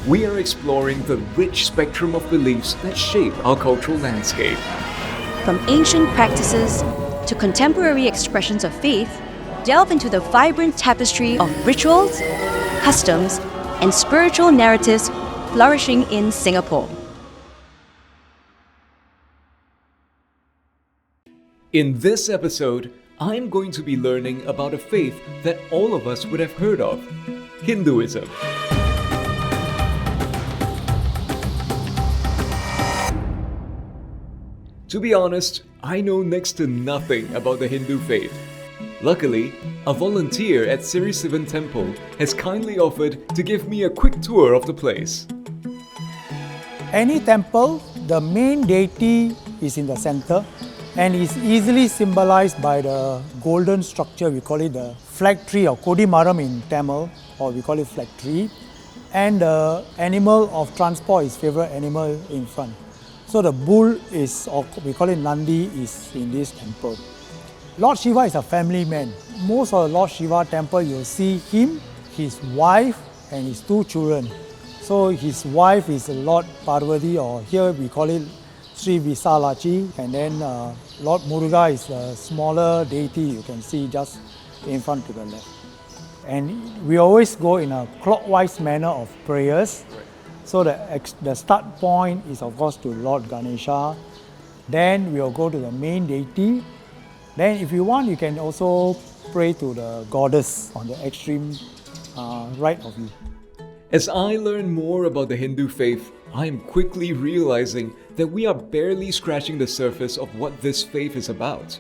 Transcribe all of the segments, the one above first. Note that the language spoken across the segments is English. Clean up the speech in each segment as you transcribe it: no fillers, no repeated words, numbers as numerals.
we are exploring the rich spectrum of beliefs that shape our cultural landscape. From ancient practices to contemporary expressions of faith, delve into the vibrant tapestry of rituals, customs, and spiritual narratives flourishing in Singapore. In this episode, I'm going to be learning about a faith that all of us would have heard of, Hinduism. To be honest, I know next to nothing about the Hindu faith. Luckily, a volunteer at Sri Sivan Temple has kindly offered to give me a quick tour of the place. Any temple, the main deity is in the center and is easily symbolized by the golden structure. We call it the flag tree or Kodimaram in Tamil, or we call it flag tree. And the animal of transport is favorite animal in front. So the bull is, or we call it Nandi, is in this temple. Lord Shiva is a family man. Most of the Lord Shiva temple, you'll see him, his wife, and his two children. So his wife is Lord Parvati, or here we call it Sri Visalachi, and then Lord Muruga is a smaller deity you can see just in front to the left. And we always go in a clockwise manner of prayers. So the start point is of course to Lord Ganesha. Then we will go to the main deity. Then if you want, you can also pray to the goddess on the extreme right of you. As I learn more about the Hindu faith, I am quickly realizing that we are barely scratching the surface of what this faith is about.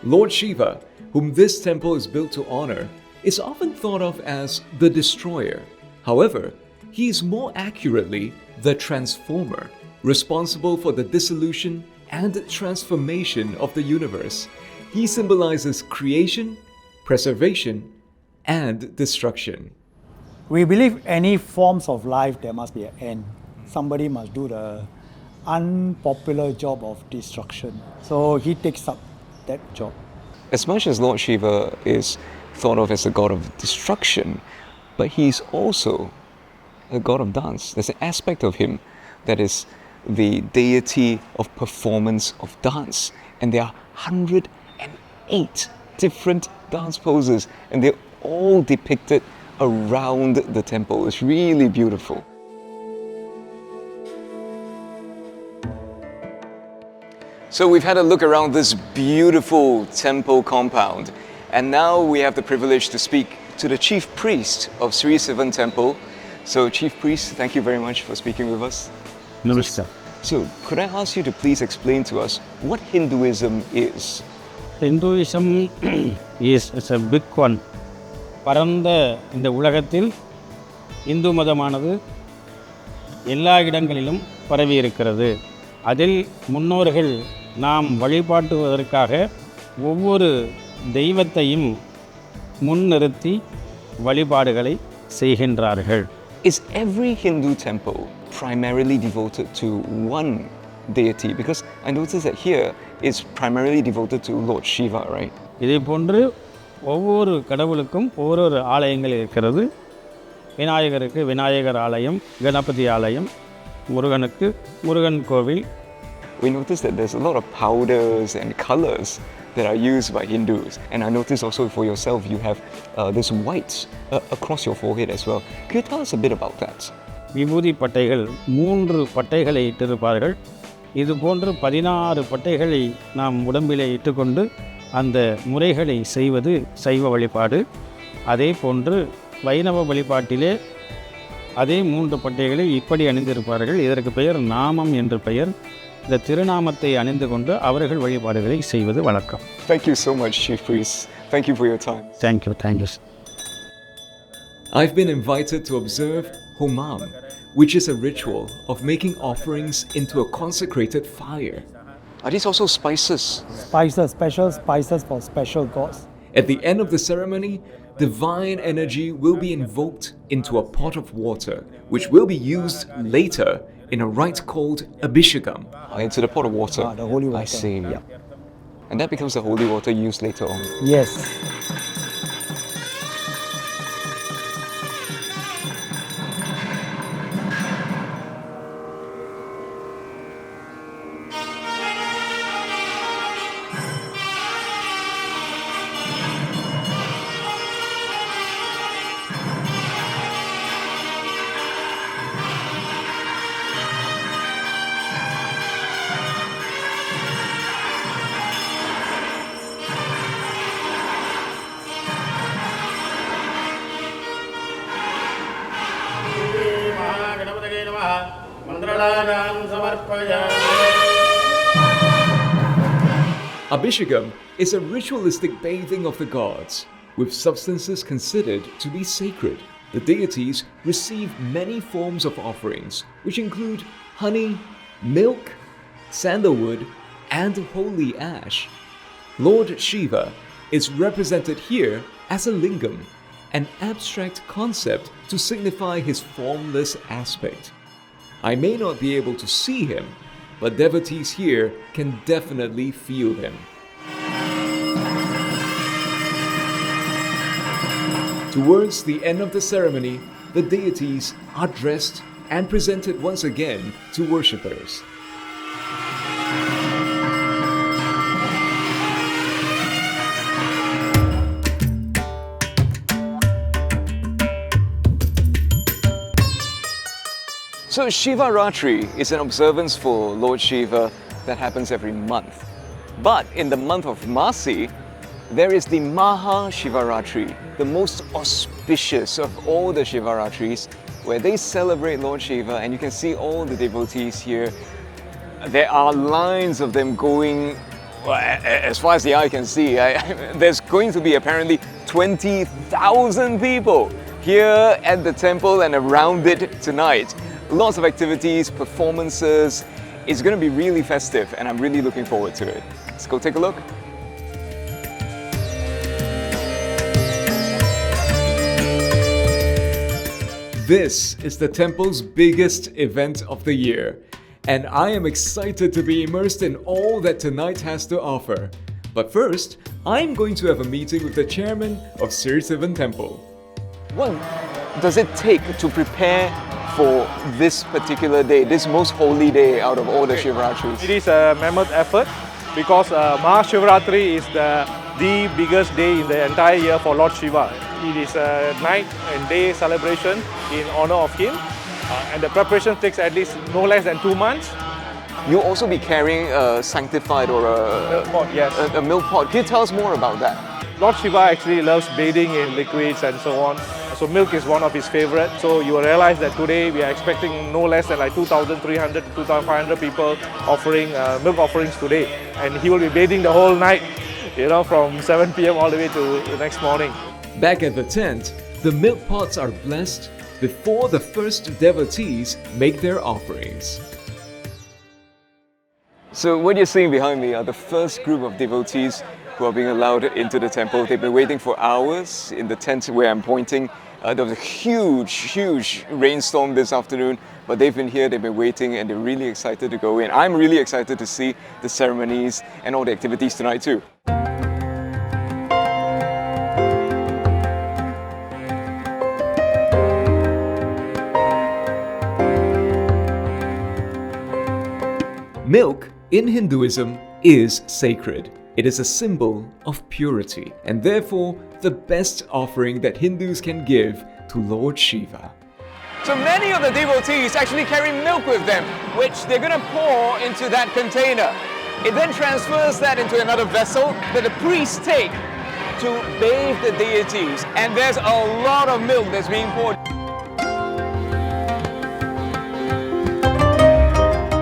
Lord Shiva, whom this temple is built to honor, is often thought of as the destroyer. However, he is more accurately the transformer, responsible for the dissolution and transformation of the universe. He symbolizes creation, preservation, and destruction. We believe any forms of life, there must be an end. Somebody must do the unpopular job of destruction. So he takes up that job. As much as Lord Shiva is thought of as the god of destruction, but he's also a god of dance. There's an aspect of him that is the deity of performance of dance. And there are 108 different dance poses, and they're all depicted around the temple. It's really beautiful. So we've had a look around this beautiful temple compound, and now we have the privilege to speak to the chief priest of Sri Sivan Temple. So Chief Priest, thank you very much for speaking with us. Namaskar. So could I ask you to please explain to us what Hinduism is? Hinduism is a big one. பரந்த இந்த உலகத்தில் இந்து மதமானது எல்லா இடங்களிலும் பரவி இருக்கிறது. அதில் முன்னோர்கள் நாம் வழிபாட்டுவதற்காக ஒவ்வொரு தெய்வத்தையும் முன்னிறுத்தி வழிபாடுகளை செய்கின்றார்கள். Is every Hindu temple primarily devoted to one deity? Because I noticed that here it's primarily devoted to Lord Shiva, right? இதே போன்று ஒவ்வொரு கடவுளுக்கும் ஒவ்வொரு ஆலயங்கள் இருக்கிறது. விநாயகருக்கு விநாயகர் ஆலயம், கணபதி ஆலயம், முருகனுக்கு முருகன் கோவில். We noticed that there's a lot of powders and colors that are used by Hindus. And I noticed also for yourself you have this white across your forehead as well. Could you tell us a bit about that? விபூதி பட்டைகள் 3 பட்டைகளை இட்டிருப்பார்கள். இது போன்று 16 பட்டைகளை நாம் உடம்பிலே இட்டுக்கொண்டு அந்த முறைகளை செய்வது சைவ வழிபாடு. அதே போன்று வைணவ வழிபாட்டிலே அதே 3 பட்டைகளை இப்படி அணிந்திருப்பார்கள். இதற்கு பெயர் நாமம் என்று பெயர். இந்த திருநாமத்தை அணிந்து கொண்டு அவர்கள் வழிபாடுகளை செய்வது வழக்கம். Thank you so much, Chief Priest. Thank you for your time. Thank you. I've been invited to observe Homam, which is a ritual of making offerings into a consecrated fire. Are these also spices? Spices, special spices for special gods. At the end of the ceremony, divine energy will be invoked into a pot of water, which will be used later in a rite called Abhishekam. Into the pot of water? The holy water. I see. Yeah. And that becomes the holy water used later on? Yes. Abhishekam is a ritualistic bathing of the gods, with substances considered to be sacred. The deities receive many forms of offerings, which include honey, milk, sandalwood, and holy ash. Lord Shiva is represented here as a lingam, an abstract concept to signify his formless aspect. I may not be able to see him, but devotees here can definitely feel him. Towards the end of the ceremony, the deities are dressed and presented once again to worshippers. So Shivaratri is an observance for Lord Shiva that happens every month. But in the month of Masi, there is the Maha Shivaratri, the most auspicious of all the Shivaratris, where they celebrate Lord Shiva, and you can see all the devotees here. There are lines of them going, as far as the eye can see. There's going to be apparently 20,000 people here at the temple and around it tonight. Lots of activities, performances. It's going to be really festive, and I'm really looking forward to it. Let's go take a look. This is the temple's biggest event of the year, and I am excited to be immersed in all that tonight has to offer. But first, I'm going to have a meeting with the chairman of Sri Sivan Temple. What does it take to prepare for this particular day, this most holy day out of all the Shivaratris? It is a mammoth effort because Maha Shivaratri is the biggest day in the entire year for Lord Shiva. It is a night and day celebration in honor of him, and the preparation takes at least no less than 2 months. You'll also be carrying a sanctified or Milk pot, yes. a milk pot. Can you tell us more about that? Lord Shiva actually loves bathing in liquids and so on. So milk is one of his favorite. So you will realize that today we are expecting no less than like 2,300 to 2,500 people offering milk offerings today. And he will be bathing the whole night, from 7 p.m. all the way to the next morning. Back at the tent, the milk pots are blessed before the first devotees make their offerings. So what you're seeing behind me are the first group of devotees who are being allowed into the temple. They've been waiting for hours in the tent where I'm pointing. There was a huge rainstorm this afternoon, but they've been here, they've been waiting, and they're really excited to go in. I'm really excited to see the ceremonies and all the activities tonight too. Milk in Hinduism is sacred. It is a symbol of purity, and therefore the best offering that Hindus can give to Lord Shiva. So many of the devotees actually carry milk with them, which they're going to pour into that container. It then transfers that into another vessel that the priests take to bathe the deities, and there's a lot of milk that's being poured.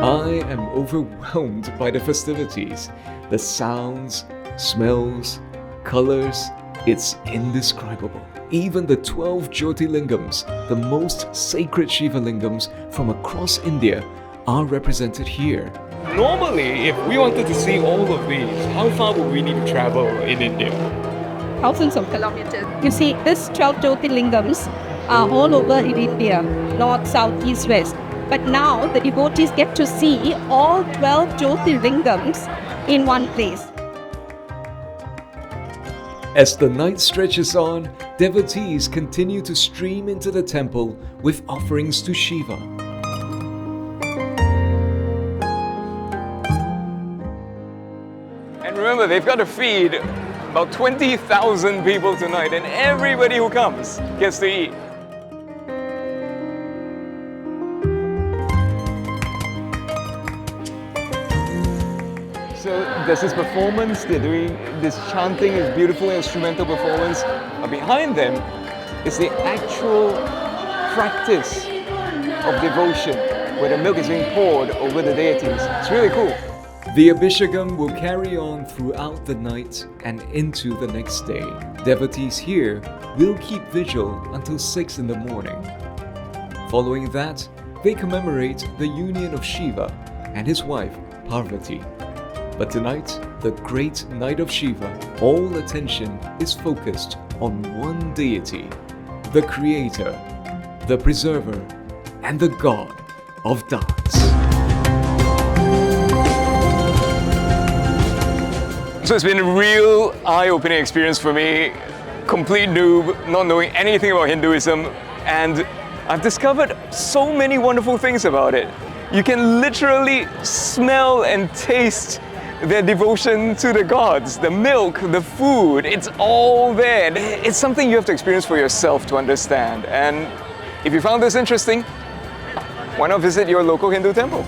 I am overwhelmed by the festivities. The sounds, smells, colors, it's indescribable. Even the 12 Jyotirlingams, the most sacred Shiva lingams from across India, are represented here. Normally, if we wanted to see all of these, how far would we need to travel in India? Thousands of kilometers. You see, these 12 Jyotirlingams are all over in India, north, south, east, west. But now the devotees get to see all 12 Jyotirlingams in one place. As the night stretches on, devotees continue to stream into the temple with offerings to Shiva. And remember, they've got to feed about 20,000 people tonight, and everybody who comes gets to eat. So there's this performance, they're doing this chanting, this beautiful instrumental performance. But behind them is the actual practice of devotion. where the milk is being poured over the deities. It's really cool. The Abhishekam will carry on throughout the night and into the next day. Devotees here will keep vigil until 6 in the morning. Following that, they commemorate the union of Shiva and his wife Parvati. But tonight, the Great Night of Shiva, all attention is focused on one deity, the creator, the preserver, and the god of dance. So it's been a real eye-opening experience for me. Complete noob, not knowing anything about Hinduism, and I've discovered so many wonderful things about it. You can literally smell and taste their devotion to the gods, the milk, the food, it's all there. It's something you have to experience for yourself to understand. And if you found this interesting, why not visit your local Hindu temple?